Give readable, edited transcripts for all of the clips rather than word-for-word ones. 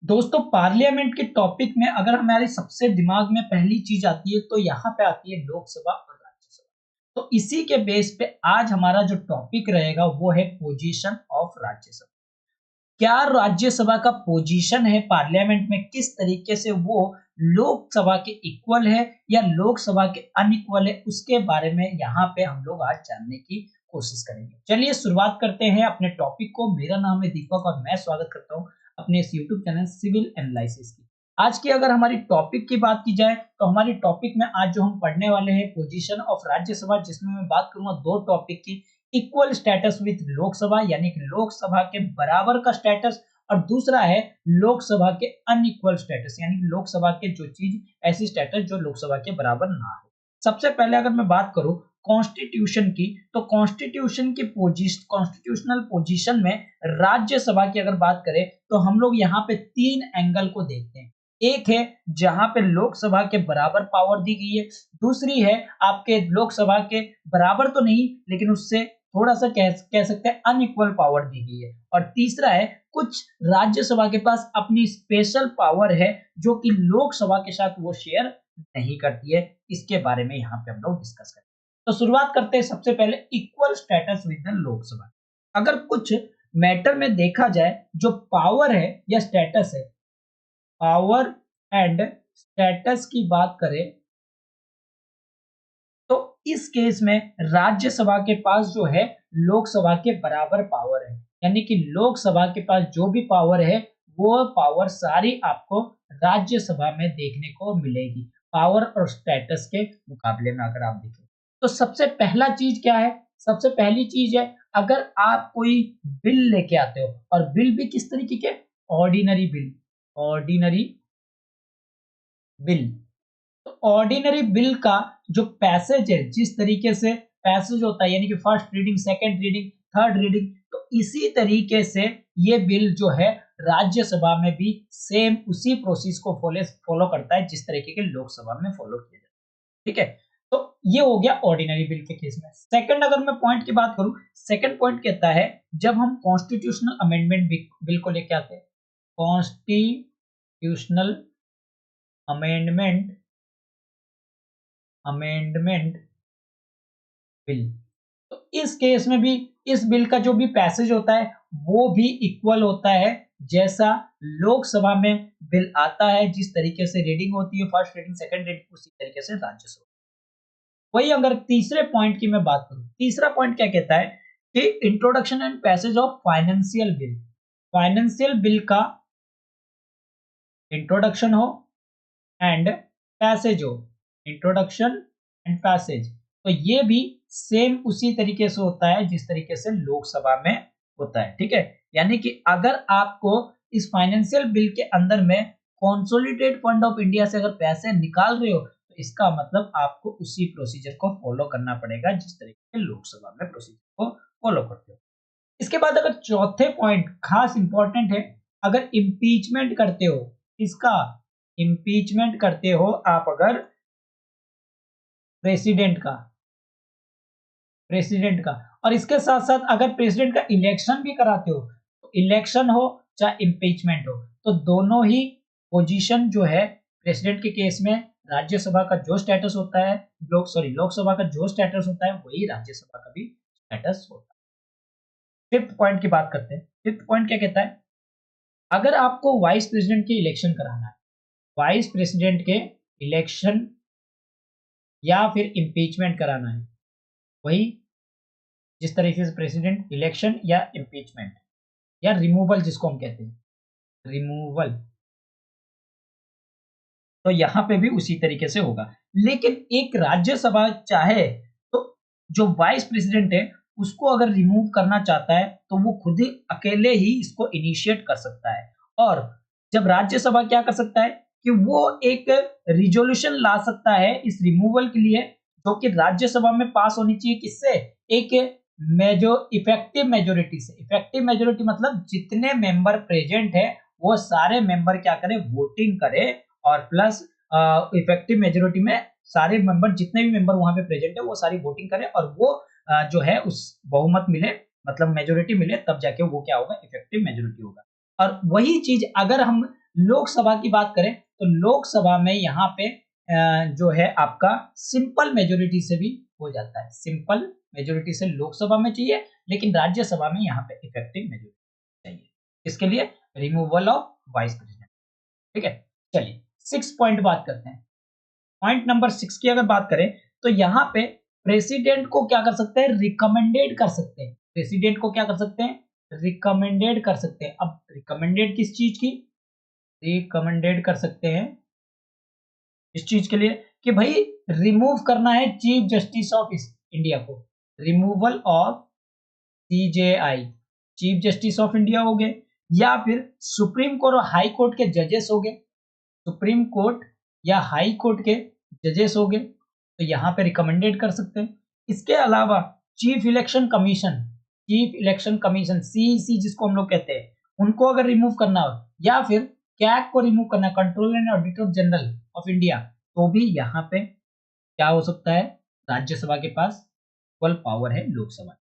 दोस्तों पार्लियामेंट के टॉपिक में अगर हमारे सबसे दिमाग में पहली चीज आती है तो यहाँ पे आती है लोकसभा और राज्यसभा। तो इसी के बेस पे आज हमारा जो टॉपिक रहेगा वो है पोजीशन ऑफ राज्यसभा। क्या राज्यसभा का पोजीशन है पार्लियामेंट में, किस तरीके से वो लोकसभा के इक्वल है या लोकसभा के अनइक्वल है, उसके बारे में यहाँ पे हम लोग आज जानने की कोशिश करेंगे। चलिए शुरुआत करते हैं अपने टॉपिक को। मेरा नाम है दीपक और मैं स्वागत करता हूँ अपने इस यूट्यूब चैनल सिविल एनालिसिस की। आज की अगर हमारी टॉपिक की बात की जाए तो हमारी टॉपिक में आज जो हम पढ़ने वाले हैं पोजीशन ऑफ राज्यसभा, जिसमें मैं बात करूंगा दो टॉपिक की। इक्वल स्टेटस विद लोकसभा यानी कि लोकसभा के बराबर का स्टेटस, और दूसरा है लोकसभा के अनइक्वल स्टेटस यानी कि लोकसभा के जो चीज ऐसी स्टेटस जो लोकसभा के बराबर ना हो। सबसे पहले अगर मैं बात करूं कॉन्स्टिट्यूशन की, तो कॉन्स्टिट्यूशन की कॉन्स्टिट्यूशनल पोजीशन में राज्यसभा की अगर बात करें तो हम लोग यहाँ पे तीन एंगल को देखते हैं। एक है जहां पे लोकसभा के बराबर पावर दी गई है, दूसरी है आपके लोकसभा के बराबर तो नहीं लेकिन उससे थोड़ा सा कह सकते हैं अनइक्वल पावर दी गई है, और तीसरा है कुछ राज्यसभा के पास अपनी स्पेशल पावर है जो कि लोकसभा के साथ वो शेयर नहीं करती है। इसके बारे में यहाँ पे हम लोग डिस्कस करें। तो शुरुआत करते हैं सबसे पहले equal status with the Lok Sabha. अगर कुछ मैटर में देखा जाए जो पावर है या स्टेटस है, पावर एंड स्टेटस की बात करें तो इस केस में राज्यसभा के पास जो है लोकसभा के बराबर पावर है, यानी कि लोकसभा के पास जो भी पावर है वो पावर सारी आपको राज्यसभा में देखने को मिलेगी, पावर और स्टेटस के मुकाबले में अगर आप देखें। तो सबसे पहला चीज क्या है? सबसे पहली चीज है अगर आप कोई बिल लेके आते हो, और बिल भी किस तरीके के? Ordinary bill. Ordinary bill. तो ऑर्डिनरी बिल का जो पैसेज है, जिस तरीके से पैसेज होता है यानी कि first reading, second reading, third reading, तो इसी तरीके से ये बिल जो है राज्यसभा में भी सेम उसी प्रोसेस को फॉलो करता है जिस तरीके के लोकसभा में फॉलो किया जाता है। ठीक है, तो ये हो गया ऑर्डिनरी बिल के केस में। सेकंड अगर मैं पॉइंट की बात करूं, सेकंड पॉइंट कहता है जब हम कॉन्स्टिट्यूशनल अमेंडमेंट बिल को लेके आते हैं, कॉन्स्टिट्यूशनल अमेंडमेंट अमेंडमेंट बिल, तो इस केस में भी इस बिल का जो भी पैसेज होता है वो भी इक्वल होता है जैसा लोकसभा में बिल आता है, जिस तरीके से रीडिंग होती है फर्स्ट रीडिंग, सेकंड रीडिंग, उसी तरीके से राज्यसभा। वही अगर तीसरे पॉइंट की मैं बात करूं, तीसरा पॉइंट क्या कहता है कि introduction and passage of financial bill, financial bill का इंट्रोडक्शन हो एंड पैसेज हो, इंट्रोडक्शन एंड पैसेज, तो ये भी सेम उसी तरीके से होता है जिस तरीके से लोकसभा में होता है। ठीक है, यानी कि अगर आपको इस फाइनेंशियल बिल के अंदर में कंसोलिडेटेड फंड ऑफ इंडिया से अगर पैसे निकाल रहे हो तो इसका मतलब आपको उसी प्रोसीजर को फॉलो करना पड़ेगा जिस तरीके से लोकसभा में प्रोसीजर को फॉलो करते हो। इसके बाद अगर चौथे पॉइंट खास इंपॉर्टेंट है, अगर इम्पीचमेंट करते हो, इसका इम्पीचमेंट करते हो आप अगर प्रेसिडेंट का, और इसके साथ साथ अगर प्रेसिडेंट का इलेक्शन भी कराते हो, तो इलेक्शन हो चाहे इम्पीचमेंट हो, तो दोनों ही पोजीशन जो है प्रेसिडेंट के केस में राज्यसभा का जो स्टेटस होता है, लोकसभा का जो स्टेटस होता है वही राज्यसभा का भी स्टेटस होता है। फिफ्थ पॉइंट की बात करते हैं। फिफ्थ पॉइंट क्या कहता है? अगर आपको वाइस प्रेसिडेंट के इलेक्शन कराना है, वाइस प्रेसिडेंट के इलेक्शन या फिर इम्पीचमेंट कराना है, वही जिस तरीके से प्रेसिडेंट इलेक्शन या इम्पीचमेंट या रिमूवल जिसको हम कहते हैं, रिमूवल, तो यहां पे भी उसी तरीके से होगा। लेकिन एक राज्यसभा चाहे तो जो वाइस प्रेसिडेंट है उसको अगर रिमूव करना चाहता है तो वो खुद ही अकेले ही इसको इनिशिएट कर सकता है, और जब राज्यसभा क्या कर सकता है कि वो एक रिजोल्यूशन ला सकता है इस रिमूवल के लिए, जो कि राज्यसभा में पास होनी चाहिए, किससे? एक इफेक्टिव मेजोरिटी से। इफेक्टिव मेजोरिटी मतलब जितने मेंबर प्रेजेंट है वो सारे मेंबर क्या करें, वोटिंग करें, और प्लस इफेक्टिव मेजोरिटी में सारे मेंबर, जितने भी मेंबर वहां पे प्रेजेंट है वो सारी वोटिंग करें, और वो जो है उस बहुमत मिले, मतलब मेजोरिटी मिले, तब जाके वो क्या होगा, इफेक्टिव मेजोरिटी होगा। और वही चीज अगर हम लोकसभा की बात करें तो लोकसभा में यहाँ पे जो है आपका सिंपल मेजोरिटी से भी हो जाता है, सिंपल मेजोरिटी से लोकसभा में चाहिए, लेकिन राज्यसभा में यहाँ पे इफेक्टिव मेजोरिटी चाहिए। इसके लिए रिमूवल ऑफ वाइस प्रेसिडेंट। ठीक है, चलिए 6 पॉइंट बात करते हैं। पॉइंट नंबर 6 की अगर बात करें तो यहाँ पे प्रेसिडेंट को क्या कर सकते हैं, रिकमेंडेड कर सकते हैं। प्रेसिडेंट को क्या कर सकते हैं, रिकमेंडेड कर सकते हैं। अब रिकमेंडेड किस चीज की, रिकमेंडेड कर सकते हैं इस चीज के लिए कि भाई रिमूव करना है चीफ जस्टिस ऑफ इंडिया को, removal of CJI, chief justice of India हो गए, या फिर सुप्रीम कोर्ट और हाई कोर्ट के जजेस हो गए, सुप्रीम कोर्ट या हाई कोर्ट के जजेस हो गए, तो यहाँ पे रिकमेंडेड कर सकते हैं। इसके अलावा chief election commission, chief election commission CEC जिसको हम लोग कहते हैं, उनको अगर रिमूव करना हो, या फिर कैग को रिमूव करना, controller and auditor general of India, तो भी यहाँ पे क्या हो सकता है, राज्यसभा के पास इक्वल पावर है लोकसभा।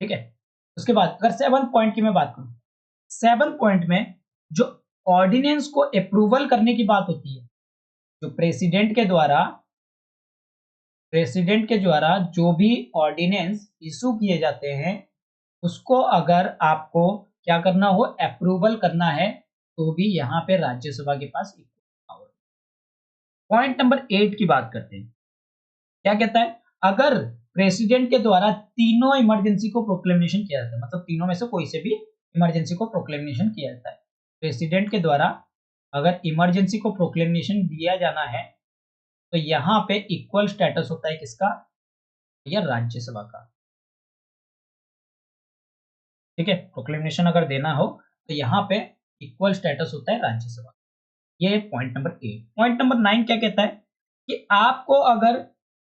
ठीक है, उसके बाद अगर 7 पॉइंट की मैं बात करूं, 7 पॉइंट में जो ऑर्डिनेंस को अप्रूवल करने की बात होती है, जो प्रेसिडेंट के द्वारा जो भी ऑर्डिनेंस इशू किए जाते हैं, उसको अगर आपको क्या करना हो, अप्रूवल करना है, तो भी यहाँ पे राज्यसभा के पास इक्वल पावर। पॉइंट नंबर 8 की बात करते हैं। क्या कहता है, अगर प्रेसिडेंट के द्वारा तीनों इमरजेंसी को प्रोक्लेमेशन किया जाता है, मतलब तीनों में से कोई से भी इमरजेंसी को प्रोक्लेमेशन किया जाता है, प्रेसिडेंट के द्वारा अगर इमरजेंसी को प्रोक्लेमेशन दिया जाना है, तो यहाँ पे इक्वल स्टेटस होता है किसका, या राज्यसभा का। ठीक है, प्रोक्लेमेशन अगर देना हो तो यहाँ पे इक्वल स्टेटस होता है राज्यसभा। ये पॉइंट नंबर 8। पॉइंट नंबर 9 क्या कहता है कि आपको अगर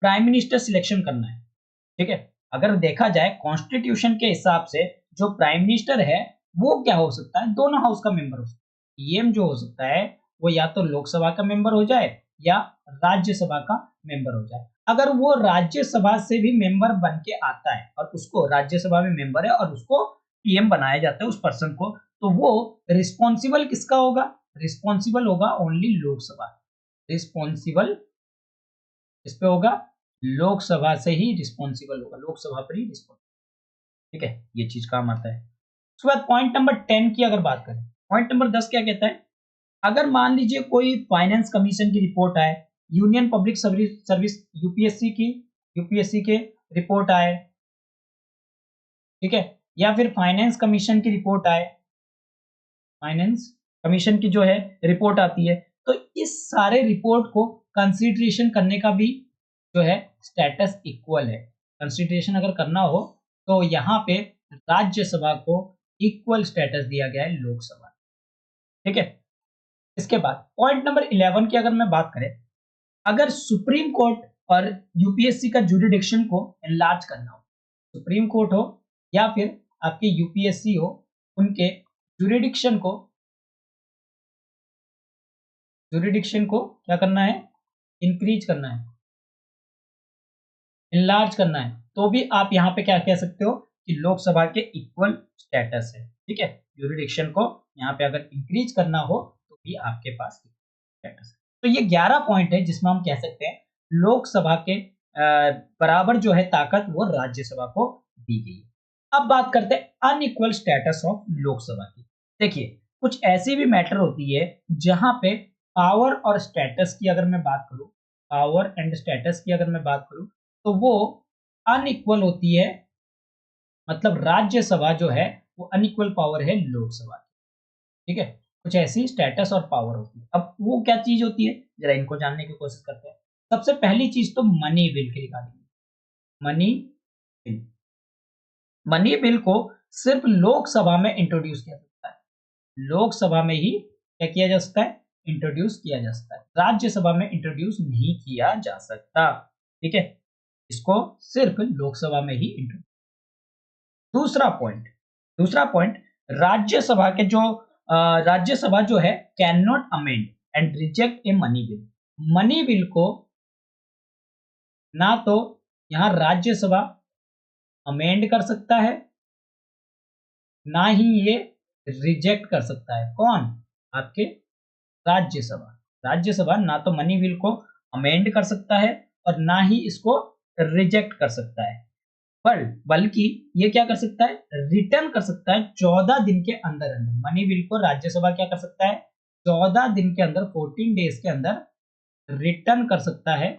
प्राइम मिनिस्टर सिलेक्शन करना है, ठीक है, अगर देखा जाए कॉन्स्टिट्यूशन के हिसाब से जो प्राइम मिनिस्टर है वो क्या हो सकता है, दोनों हाउस का मेंबर हो सकता है। पीएम जो हो सकता है वो या तो लोकसभा का मेंबर हो जाए या राज्यसभा का मेंबर हो जाए। अगर वो राज्यसभा से भी मेंबर बन के आता है और उसको राज्यसभा में मेंबर है और उसको पीएम बनाया जाता है उस पर्सन को, तो वो रिस्पॉन्सिबल किसका होगा, रिस्पॉन्सिबल होगा ओनली लोकसभा, रिस्पॉन्सिबल इस पे होगा लोकसभा से ही रिस्पॉन्सिबल होगा, लोकसभा पर ही रिस्पॉन्सिबल। ठीक है, ये चीज काम आता है। उसके बाद पॉइंट नंबर 10 की अगर बात करें, पॉइंट नंबर 10 क्या कहता है, अगर मान लीजिए कोई फाइनेंस कमीशन की रिपोर्ट आए, यूनियन पब्लिक सर्विस यूपीएससी के रिपोर्ट आए, ठीक है, या फिर फाइनेंस कमीशन की रिपोर्ट आए, फाइनेंस कमीशन की जो है रिपोर्ट आती है, तो इस सारे रिपोर्ट को कंसीडरेशन करने का भी जो है स्टेटस इक्वल है। कंसीडरेशन अगर करना हो तो यहाँ पे राज्यसभा को इक्वल स्टेटस दिया गया है लोकसभा। ठीक है, इसके बाद पॉइंट नंबर 11 की अगर मैं बात करें, अगर सुप्रीम कोर्ट और यूपीएससी का जुरिडिक्शन को एनलार्ज करना हो, सुप्रीम कोर्ट हो या फिर आपके यूपीएससी हो, उनके जुरिडिक्शन को क्या करना है, इंक्रीज करना है, इनलार्ज करना है, तो भी आप यहाँ पे क्या कह सकते हो कि लोकसभा के इक्वल स्टेटस है। ठीक है, जुरिडिक्शन को यहाँ पे अगर इंक्रीज करना हो तो भी आपके पास स्टेटस है। तो ये 11 पॉइंट है जिसमें हम कह सकते हैं लोकसभा के बराबर जो है ताकत वो राज्यसभा को दी गई है। अब बात करते हैं अनइक्वल स्टेटस ऑफ लोकसभा की। देखिए, कुछ ऐसी भी मैटर होती है जहां पे पावर और स्टेटस की अगर मैं बात करूं, पावर एंड स्टेटस की अगर मैं बात करूं, तो वो अनइक्वल होती है, मतलब राज्यसभा जो है वो अनइक्वल पावर है लोकसभा की। ठीक है, कुछ ऐसी स्टेटस और पावर होती है। अब वो क्या चीज होती है, जरा इनको जानने की कोशिश करते हैं। सबसे पहली चीज तो मनी बिल के regarding, money bill, money bill को सिर्फ लोकसभा में इंट्रोड्यूस किया सकता है, लोकसभा में ही क्या किया जा सकता है, इंट्रोड्यूस किया जा सकता है, राज्यसभा में इंट्रोड्यूस नहीं किया जा सकता। ठीक है, इसको सिर्फ लोकसभा में ही इंट्रोड्यूस। दूसरा पॉइंट, राज्यसभा के जो राज्यसभा जो है can not amend and reject a money bill, money bill को ना तो यहां राज्यसभा अमेंड कर सकता है, ना ही ये रिजेक्ट कर सकता है। कौन, आपके राज्यसभा। राज्यसभा ना तो मनी बिल को अमेंड कर सकता है और ना ही इसको रिजेक्ट कर सकता है, पर बल्कि ये क्या कर सकता है, रिटर्न कर सकता है 14 दिन के अंदर अंदर। मनी बिल को राज्यसभा क्या कर सकता है, 14 दिन के अंदर, 14 डेज के अंदर रिटर्न कर सकता है,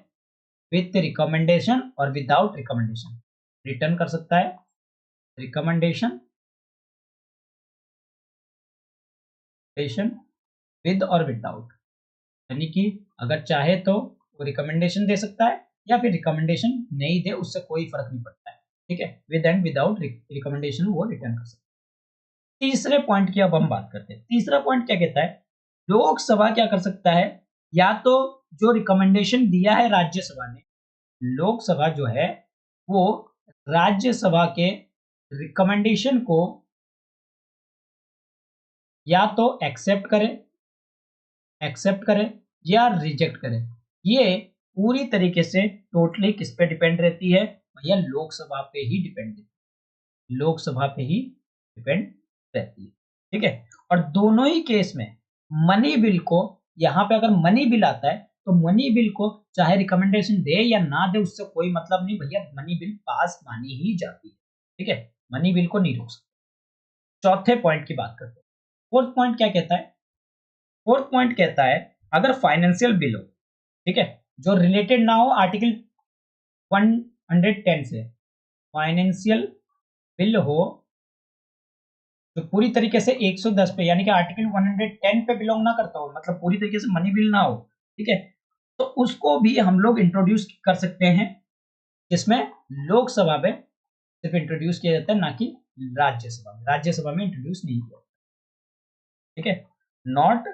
विथ रिकमेंडेशन और विदाउट रिकमेंडेशन। रिटर्न कर सकता है, रिकमेंडेशन, विद और विदाउट, यानी कि अगर चाहे तो वो रिकमेंडेशन दे सकता है या फिर रिकमेंडेशन नहीं दे, उससे कोई फर्क नहीं पड़ता है, ठीक है। विद एंड विदाउट रिकमेंडेशन वो रिटर्न कर सकता है। तीसरे पॉइंट की अब हम बात करते हैं। तीसरा पॉइंट क्या कहता है, लोकसभा क्या कर सकता है, या तो जो रिकमेंडेशन दिया है राज्यसभा ने, लोकसभा जो है वो राज्यसभा के रिकमेंडेशन को या तो एक्सेप्ट करे या रिजेक्ट करे। ये पूरी तरीके से टोटली किस पे डिपेंड रहती है भैया, लोकसभा पे ही डिपेंड रहती है, लोकसभा पे ही डिपेंड रहती है, ठीक है। और दोनों ही केस में मनी बिल को, यहाँ पे अगर मनी बिल आता है तो मनी बिल को चाहे रिकमेंडेशन दे या ना दे उससे कोई मतलब नहीं भैया, मनी बिल पास मानी ही जाती है, ठीक है। मनी बिल को नहीं रोक सकते। चौथे पॉइंट की बात करते हैं। फोर्थ पॉइंट क्या कहता है, फोर्थ पॉइंट कहता है अगर फाइनेंशियल बिल हो, ठीक है, जो रिलेटेड ना हो आर्टिकल 110 से, फाइनेंशियल बिल हो जो पूरी तरीके से 110 पे यानी कि आर्टिकल 110 पे बिलोंग ना करता हो, मतलब पूरी तरीके से मनी बिल ना हो, ठीक है, तो उसको भी हम लोग इंट्रोड्यूस कर सकते हैं, जिसमें लोकसभा में सिर्फ इंट्रोड्यूस किया जाता है, ना कि राज्यसभा में। राज्यसभा में इंट्रोड्यूस नहीं किया, ठीक है। Not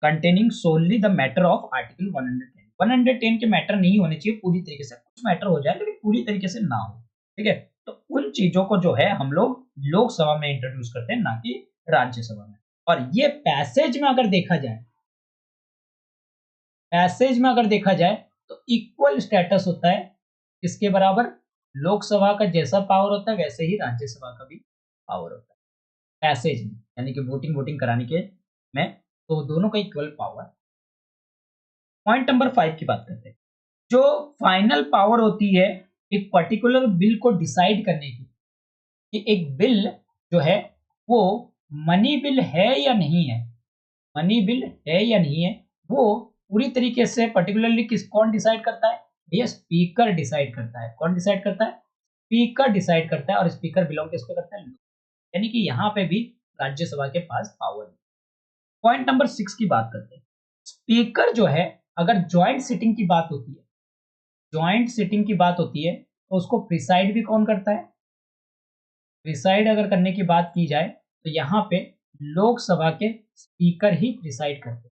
containing solely the matter of article 110 के मैटर नहीं होने चाहिए पूरी तरीके से, कुछ मैटर हो जाए लेकिन पूरी तरीके से ना हो, ठीक है। तो उन चीजों को जो है हम लोग लोकसभा में इंट्रोड्यूस करते हैं, ना कि राज्यसभा में। और ये पैसेज में अगर देखा जाए, पैसेज में अगर देखा जाए तो इक्वल स्टेटस होता है, इसके बराबर लोकसभा का जैसा पावर होता है वैसे ही राज्यसभा का भी पावर होता है पैसेज में, यानी कि वोटिंग वोटिंग कराने के में, तो दोनों का इक्वल पावर। पॉइंट नंबर 5 की बात करते हैं। जो फाइनल पावर होती है एक पर्टिकुलर बिल को डिसाइड करने की, कि एक बिल जो है वो मनी बिल है या नहीं है, मनी बिल है या नहीं है, वो पूरी तरीके से पर्टिकुलरली किस कौन डिसाइड करता है, ये स्पीकर डिसाइड करता है। कौन डिसाइड करता है, स्पीकर डिसाइड करता है, और स्पीकर बिलोंग किसको करता है, यानी कि यहाँ पे भी राज्यसभा के पास पावर है। पॉइंट नंबर 6 की बात करते हैं। स्पीकर जो है, अगर ज्वाइंट सिटिंग की बात होती है, ज्वाइंट सिटिंग की बात होती है तो उसको प्रिसाइड भी कौन करता है, प्रिसाइड अगर करने की बात की जाए तो यहाँ पे लोकसभा के स्पीकर ही प्रिसाइड करते हैं,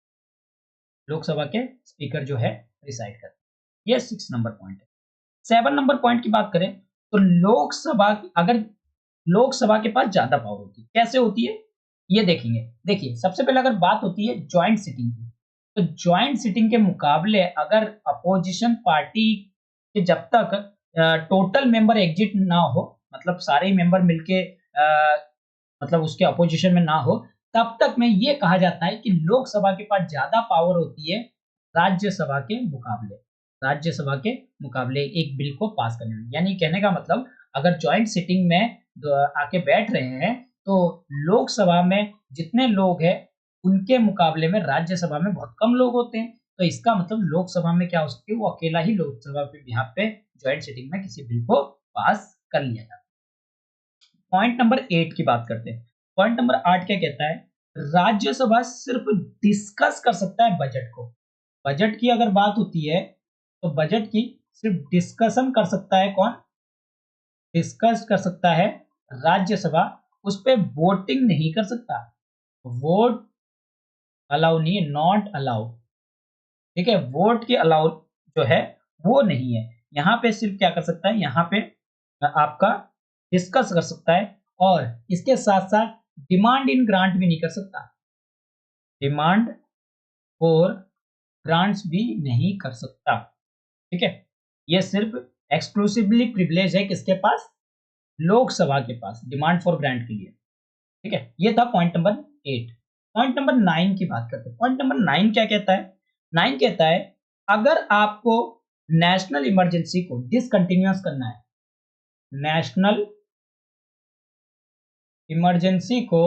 लोकसभा के स्पीकर जो है प्रिसाइड करते हैं। ये 6 नंबर पॉइंट है। 7 नंबर पॉइंट की बात करें तो लोकसभा, अगर लोकसभा के पास ज्यादा पावर होती है, कैसे होती है ये देखेंगे। देखिए सबसे पहले अगर बात होती है ज्वाइंट सिटिंग की, तो ज्वाइंट सिटिंग के मुकाबले अगर अपोजिशन पार्टी के जब तक टोटल मेंबर एग्जिट ना हो, मतलब सारे मेंबर मिलके मतलब उसके अपोजिशन में ना हो, तब तक में ये कहा जाता है कि लोकसभा के पास ज्यादा पावर होती है राज्यसभा के मुकाबले, राज्यसभा के मुकाबले एक बिल को पास करने में। यानी कहने का मतलब अगर ज्वाइंट सिटिंग में आके बैठ रहे हैं तो लोकसभा में जितने लोग हैं उनके मुकाबले में राज्यसभा में बहुत कम लोग होते हैं, तो इसका मतलब लोकसभा में क्या हो सकती है, वो अकेला ही लोकसभा पे यहाँ पे ज्वाइंट सिटिंग में किसी बिल को पास कर लिया जाता है। पॉइंट नंबर 8 की बात करते हैं। पॉइंट नंबर 8 क्या कहता है, राज्यसभा सिर्फ डिस्कस कर सकता है बजट को। बजट की अगर बात होती है तो बजट की सिर्फ डिस्कशन कर सकता है कौन, डिस्कस कर सकता है राज्यसभा, उस पर वोटिंग नहीं कर सकता, वोट अलाउ नहीं है, नॉट अलाउ, ठीक है। वोट के अलाउ जो है वो नहीं है, यहाँ पे सिर्फ क्या कर सकता है, यहाँ पे आपका डिस्कस कर सकता है, और इसके साथ साथ डिमांड इन ग्रांट भी नहीं कर सकता, डिमांड फॉर ग्रांट्स भी नहीं कर सकता, ठीक है। ये सिर्फ एक्सक्लूसिवली प्रिविलेज है किसके पास, लोकसभा के पास, डिमांड फॉर ग्रांट के लिए, ठीक है। ये था पॉइंट नंबर 8। पॉइंट नंबर 9 की बात करते हैं। पॉइंट नंबर 9 क्या कहता है? 9 कहता है अगर आपको नेशनल इमरजेंसी को डिसकंटिन्यूअस करना है, नेशनल इमरजेंसी को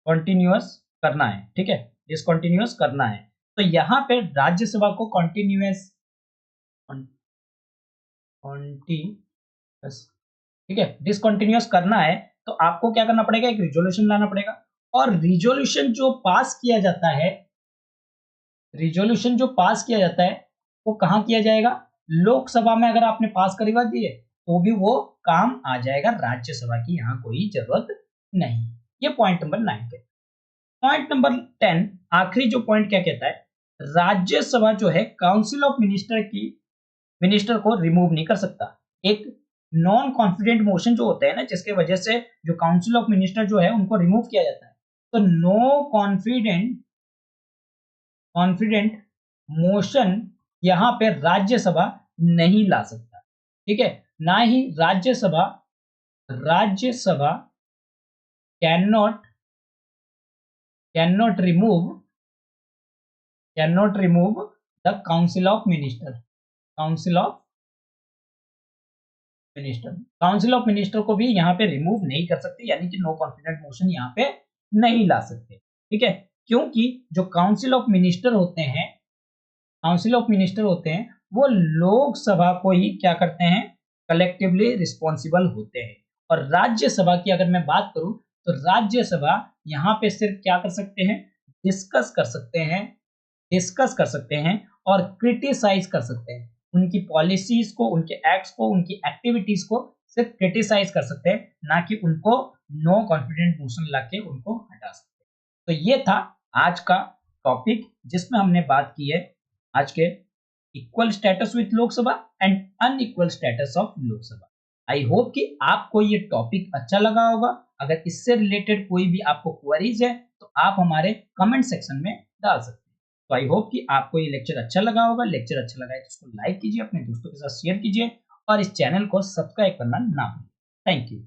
कॉन्टिन्यूअस करना है, ठीक है, डिसकंटिन्यूअस करना है, तो यहां पे राज्यसभा को कॉन्टिन्यूअस, ठीक है, डिसकंटिन्यूअस करना है तो आपको क्या करना पड़ेगा? एक रिजोल्यूशन लाना पड़ेगा। और रिजोल्यूशन जो पास किया जाता है, रिजोल्यूशन जो पास किया जाता है वो कहां किया जाएगा? लोकसभा में अगर आपने पास करवा दिए तो भी वो काम आ जाएगा, राज्यसभा की यहां कोई जरूरत नहीं। ये पॉइंट नंबर 9 के। पॉइंट नंबर 10 आखिरी जो पॉइंट क्या कहता है? राज्यसभा जो है काउंसिल ऑफ मिनिस्टर को रिमूव नहीं कर सकता। एक नॉन कॉन्फिडेंट मोशन जो होता है ना, जिसके वजह से जो काउंसिल ऑफ मिनिस्टर जो है उनको रिमूव किया जाता है, तो नो कॉन्फिडेंट मोशन यहां पे राज्यसभा नहीं ला सकता, ठीक है, ना ही Rajya Sabha can not remove the council of minister को भी यहाँ पे रिमूव नहीं कर सकते, यानी कि नो कॉन्फिडेंट मोशन यहाँ पे नहीं ला सकते, ठीक है, क्योंकि जो काउंसिल ऑफ मिनिस्टर होते हैं वो लोकसभा को ही क्या करते हैं? कलेक्टिवली रिस्पॉन्सिबल होते हैं। और राज्यसभा की अगर मैं बात करूं तो राज्यसभा यहाँ पे सिर्फ क्या कर सकते हैं? डिस्कस कर सकते हैं और क्रिटिसाइज कर सकते हैं। उनकी पॉलिसीज को, उनके एक्ट्स को, उनकी एक्टिविटीज को सिर्फ क्रिटिसाइज कर सकते हैं, ना कि उनको नो कॉन्फिडेंट मोशन लाके उनको हटा सकते हैं। तो ये था आज का टॉपिक जिसमें हमने बात की है आज के equal status with Lok Sabha and unequal status of Lok Sabha. I hope कि आपको ये टॉपिक अच्छा लगा होगा। अगर इससे रिलेटेड कोई भी आपको क्वेरीज है तो आप हमारे कमेंट सेक्शन में डाल सकते हैं। तो आई होप कि आपको ये लेक्चर अच्छा लगा होगा। लेक्चर अच्छा लगा है तो इसको लाइक कीजिए, अपने दोस्तों के साथ शेयर कीजिए और इस चैनल को सब्सक्राइब करना ना भूलिए। Thank you.